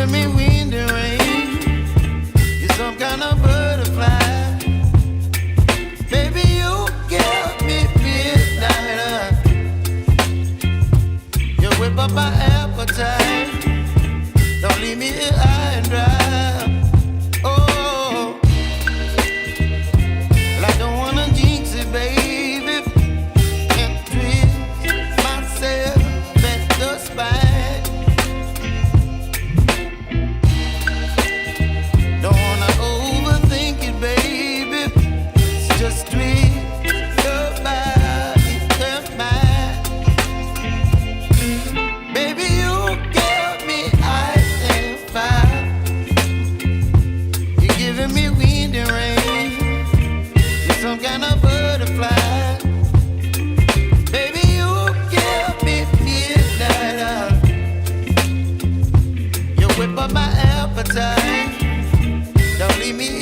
giving me wind and rain. You're some kind of butterfly. Baby, you give me midnight. You whip up my appetite. Don't leave me here high and dry. Oh, well, I don't wanna jinx it, baby, and twist myself at the spine. Don't wanna overthink it, baby. It's just twist your body and mine. Baby, you give me ice and fire. You're giving me wind and rain. You're some kind of butterfly. Baby, you give me midnight. You whip up my appetite. Don't leave me